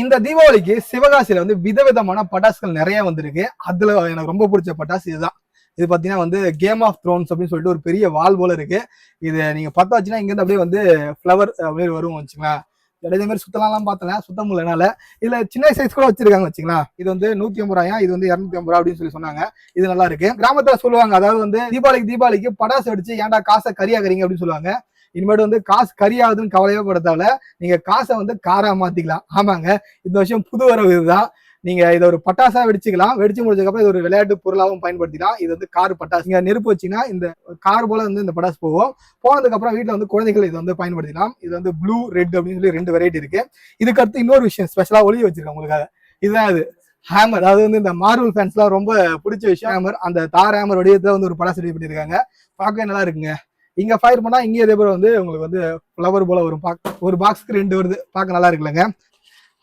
இந்த தீபாவளிக்கு சிவகாசியில வந்து விதவிதமான பட்டாசுகள் நிறைய வந்திருக்கு. அதுல எனக்கு ரொம்ப பிடிச்ச பட்டாசு இதுதான். இது பாத்தீங்கன்னா வந்து கேம் ஆஃப் த்ரோன்ஸ் அப்படின்னு சொல்லிட்டு ஒரு பெரிய வால் போல இருக்கு. இது நீங்க பார்த்தா வச்சுன்னா இங்க இருந்து அப்படியே வந்து ஃபிளவர் அப்படியே வரும் வச்சுங்களேன். இதே மாதிரி சுத்தலாம் பார்த்தேன், சுத்த முடியலனால இதுல சின்ன சைஸ் கூட வச்சிருக்காங்க வச்சுங்களா. இது வந்து 150 ரூபாயா, இது வந்து 250 ரூபா அப்படின்னு சொல்லி சொன்னாங்க. இது நல்லா இருக்கு. கிராமத்துல சொல்லுவாங்க, அதாவது வந்து தீபாவளிக்கு பட்டாசு அடிச்சு ஏன்டா காசை கறியாக்குறீங்க அப்படின்னு சொல்லுவாங்க. இனிமேட்டு வந்து காசு கறியாகுதுன்னு கவலையே படுத்தால நீங்க காசை வந்து காரா மாத்திக்கலாம். ஆமாங்க, இந்த வருஷம் புது வரவு இதுதான். நீங்க இதை ஒரு பட்டாசா வெடிச்சுக்கலாம். வெடிச்சு முடிச்சதுக்கப்புறம் இது ஒரு விளையாட்டு பொருளாகவும் பயன்படுத்திக்கலாம். இது வந்து கார் பட்டாசு. நீங்க நெருப்பு வச்சீங்கன்னா இந்த கார் போல வந்து இந்த பட்டாசு போகும். போனதுக்கு அப்புறம் வீட்டுல வந்து குழந்தைகள் இதை வந்து பயன்படுத்திக்கலாம். இது வந்து ப்ளூ ரெட் அப்படின்னு சொல்லி 2 வெரைட்டி இருக்கு. இதுக்கு அடுத்து இன்னொரு விஷயம் ஸ்பெஷலா ஒளி வச்சிருக்கேன் உங்களுக்காக. இதுதான் இது ஹேமர். அதாவது வந்து இந்த மார்வல் ஃபேன்ஸ் எல்லாம் ரொம்ப பிடிச்ச விஷயம் ஹேமர். அந்த தார் ஹேமர் வடிவத்துல வந்து ஒரு பட்டாசு ரெடி பண்ணிருக்காங்க. பார்க்கவே நல்லா இருக்குங்க. இங்க ஃபயர் பண்ணா இங்கே இதே போல வந்து உங்களுக்கு வந்து ஃப்ளவர் போல வரும். ஒரு பாக்ஸ்க்கு 2 வருது. பார்க்க நல்லா இருக்குல்லங்க.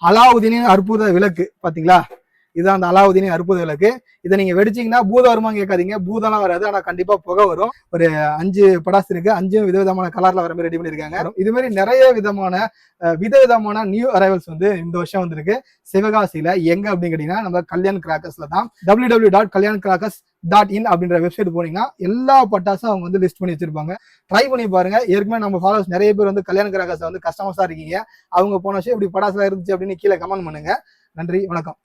அலாவுதீனின் அற்புத விளக்கு பாத்தீங்களா, இதுதான் அந்த அலாவுதீனின் அற்புத விளக்கு. இதை நீங்க வெடிச்சீங்கன்னா பூதம் வருமான்னு கேட்காதீங்க. பூதம்லாம் வராது, ஆனா கண்டிப்பா புகை வரும். ஒரு 5 படாசு இருக்கு. 5 விதவிதமான கலர்ல வர மாதிரி ரெடி பண்ணிருக்காங்க. இது மாதிரி நிறைய விதவிதமான நியூ அரைவல்ஸ் வந்து இந்த வருஷம் வந்திருக்கு சிவகாசியில. எங்க அப்படின்னு கேட்டீங்கன்னா நம்ம கல்யாண் கிராக்கர்ஸ்ல தான். www.kalyankrakers.in அப்படின்ற வெப்சைட் போனீங்கன்னா எல்லா பட்டாசும் அவங்க வந்து லிஸ்ட் பண்ணி வச்சிருப்பாங்க. ட்ரை பண்ணி பாருங்க. ஏற்கனவே நம்ம ஃபாலோவர்ஸ் நிறைய பேர் வந்து கல்யாண் கிராக்கர்ஸ் வந்து கஸ்டமர்ஸா இருக்கீங்க. அவங்க போன வருஷம் இப்படி பட்டாசுலாம் இருந்துச்சு அப்படின்னு கீழே கமெண்ட் பண்ணுங்க. நன்றி, வணக்கம்.